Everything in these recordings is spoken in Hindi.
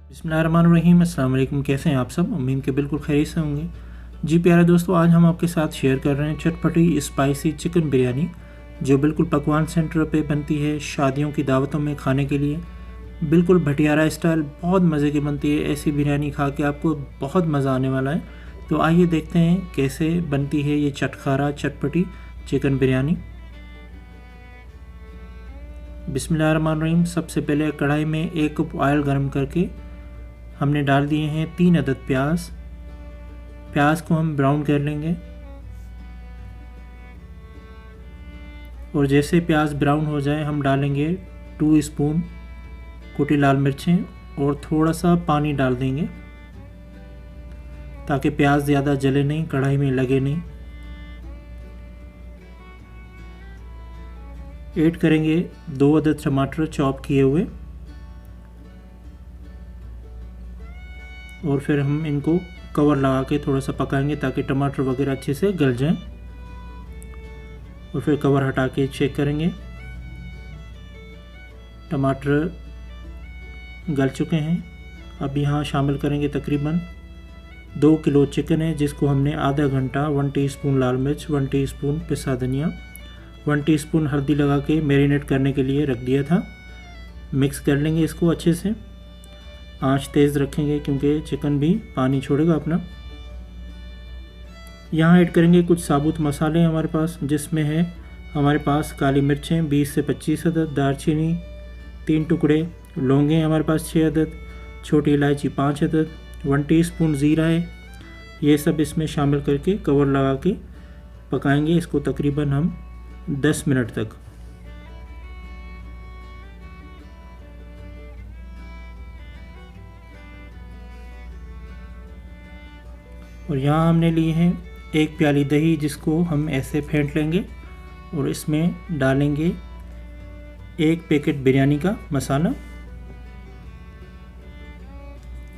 बिस्मिल्लाहिर्रहमानिर्रहीम। अस्सलाम वालेकुम। कैसे हैं आप सब? उम्मीद के बिल्कुल खैरियत से होंगे। जी प्यारे दोस्तों, आज हम आपके साथ शेयर कर रहे हैं चटपटी स्पाइसी चिकन बिरयानी, जो बिल्कुल पकवान सेंटर पे बनती है शादियों की दावतों में खाने के लिए। बिल्कुल भटियारा स्टाइल, बहुत मज़े की बनती है। ऐसी बिरयानी खा के आपको बहुत मज़ा आने वाला है। तो आइए देखते हैं कैसे बनती है ये चटखारा चटपटी चिकन बिरयानी। बिस्मिल्लाहिर्रहमानिर्रहीम। सबसे पहले कढ़ाई में 1 कप ऑयल गर्म करके हमने डाल दिए हैं 3 अदद प्याज। प्याज को हम ब्राउन कर लेंगे और जैसे प्याज ब्राउन हो जाए हम डालेंगे 2 स्पून कुटी लाल मिर्चें और थोड़ा सा पानी डाल देंगे ताकि प्याज ज़्यादा जले नहीं, कढ़ाई में लगे नहीं। ऐड करेंगे 2 अदद टमाटर चॉप किए हुए और फिर हम इनको कवर लगा के थोड़ा सा पकाएंगे ताकि टमाटर वगैरह अच्छे से गल जाएं। और फिर कवर हटा के चेक करेंगे। टमाटर गल चुके हैं। अब यहाँ शामिल करेंगे तकरीबन 2 किलो चिकन है, जिसको हमने आधा घंटा 1 टीस्पून लाल मिर्च, 1 टीस्पून पिसा धनिया, 1 टीस्पून हल्दी लगा के मैरिनेट करने के लिए रख दिया था। मिक्स कर लेंगे इसको अच्छे से। आंच तेज़ रखेंगे क्योंकि चिकन भी पानी छोड़ेगा अपना। यहाँ ऐड करेंगे कुछ साबुत मसाले हमारे पास, जिसमें है हमारे पास काली मिर्चें 20 से 25 अदद, दालचीनी 3 टुकड़े, लौंगे हमारे पास 6 अदद, छोटी इलायची 5 अदद, 1 टीस्पून ज़ीरा है। ये सब इसमें शामिल करके कवर लगा के पकाएंगे इसको तकरीबन हम 10 मिनट तक। और यहाँ हमने लिए हैं 1 प्याली दही, जिसको हम ऐसे फेंट लेंगे और इसमें डालेंगे 1 पैकेट बिरयानी का मसाला।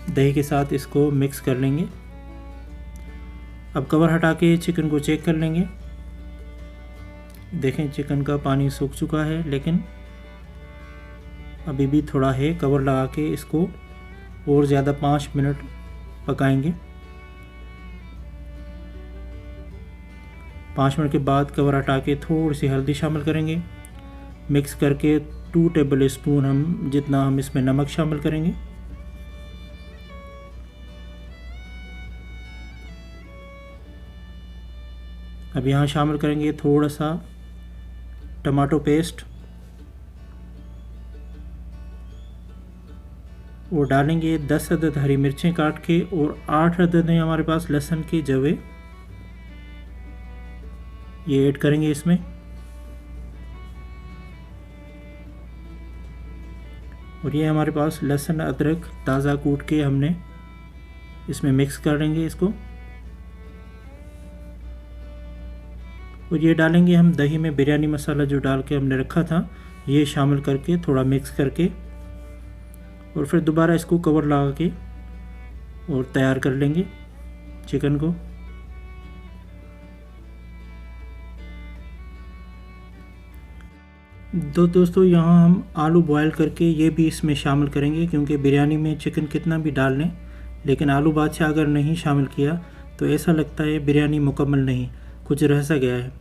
दही के साथ इसको मिक्स कर लेंगे। अब कवर हटा के चिकन को चेक कर लेंगे। देखें चिकन का पानी सूख चुका है, लेकिन अभी भी थोड़ा है। कवर लगा के इसको और ज़्यादा 5 मिनट पकाएंगे। 5 मिनट के बाद कवर हटा के थोड़ी सी हल्दी शामिल करेंगे। मिक्स करके 2 टेबल स्पून हम इसमें नमक शामिल करेंगे। अब यहाँ शामिल करेंगे थोड़ा सा टमाटो पेस्ट और डालेंगे 10 अदद हरी मिर्चें काट के और 8 अदद हैं हमारे पास लहसुन के जवे। ये ऐड करेंगे इसमें। और ये हमारे पास लहसुन अदरक ताज़ा कूट के हमने इसमें मिक्स कर लेंगे इसको। और ये डालेंगे हम दही में बिरयानी मसाला जो डाल के हमने रखा था, ये शामिल करके थोड़ा मिक्स करके और फिर दोबारा इसको कवर लगा के और तैयार कर लेंगे चिकन को। दोस्तों यहाँ हम आलू बॉयल करके ये भी इसमें शामिल करेंगे, क्योंकि बिरयानी में चिकन कितना भी डाल लें, लेकिन आलू बादशाह अगर नहीं शामिल किया तो ऐसा लगता है बिरयानी मुकम्मल नहीं, कुछ रह सा गया है।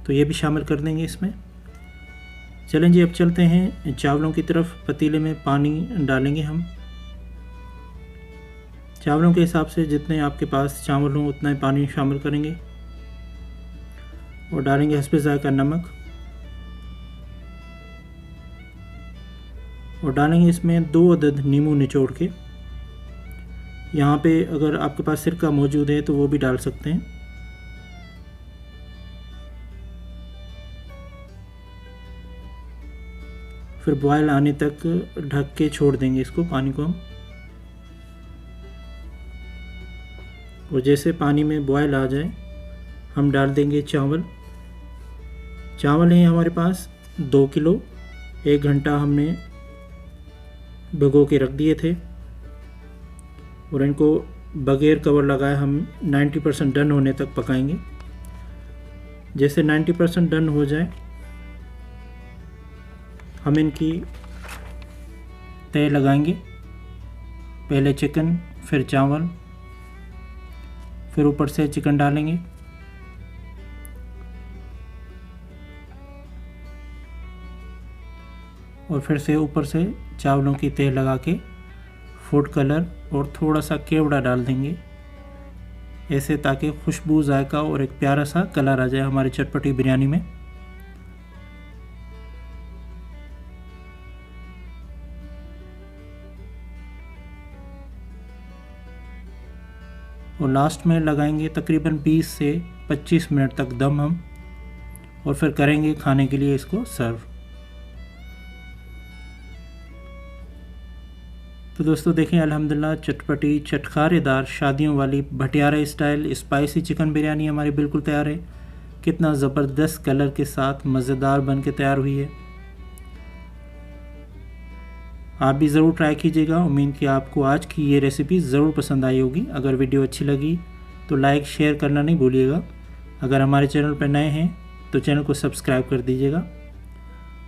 तो ये भी शामिल कर देंगे इसमें। चलें जी, अब चलते हैं चावलों की तरफ। पतीले में पानी डालेंगे हम। चावलों के हिसाब से जितने आपके पास चावल हों उतना ही पानी शामिल करेंगे और डालेंगे हस्बे ज़ायक़ा नमक और डालेंगे इसमें 2 अदद नींबू निचोड़ के। यहाँ पे अगर आपके पास सिरका मौजूद है तो वो भी डाल सकते हैं। फिर बॉयल आने तक ढक के छोड़ देंगे इसको, पानी को हम। और जैसे पानी में बॉयल आ जाए हम डाल देंगे चावल। चावल हैं हमारे पास 2 किलो। 1 घंटा हमने भिगो के रख दिए थे और इनको बगैर कवर लगाए हम 90% डन होने तक पकाएंगे। जैसे 90% डन हो जाए हम इनकी तय लगाएंगे पहले चिकन, फिर चावल, फिर ऊपर से चिकन डालेंगे। और फिर से ऊपर से चावलों की तह लगा के फूड कलर और थोड़ा सा केवड़ा डाल देंगे, ऐसे ताकि खुशबू, जायका और एक प्यारा सा कलर आ जाए हमारी चटपटी बिरयानी में। और लास्ट में लगाएंगे तकरीबन 20 से 25 मिनट तक दम हम, और फिर करेंगे खाने के लिए इसको सर्व। तो दोस्तों देखें, अल्हम्दुलिल्लाह चटपटी, चटखारेदार, शादियों वाली भटियारा स्टाइल स्पाइसी चिकन बिरयानी हमारी बिल्कुल तैयार है। कितना ज़बरदस्त कलर के साथ मज़ेदार बन के तैयार हुई है। आप भी ज़रूर ट्राई कीजिएगा। उम्मीद कि आपको आज की ये रेसिपी ज़रूर पसंद आई होगी। अगर वीडियो अच्छी लगी तो लाइक शेयर करना नहीं भूलिएगा। अगर हमारे चैनल पर नए हैं तो चैनल को सब्सक्राइब कर दीजिएगा।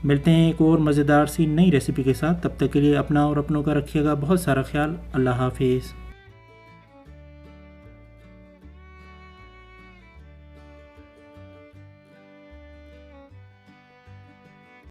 मिलते हैं एक और मज़ेदार सी नई रेसिपी के साथ। तब तक के लिए अपना और अपनों का रखिएगा बहुत सारा ख्याल। अल्लाह हाफिज़।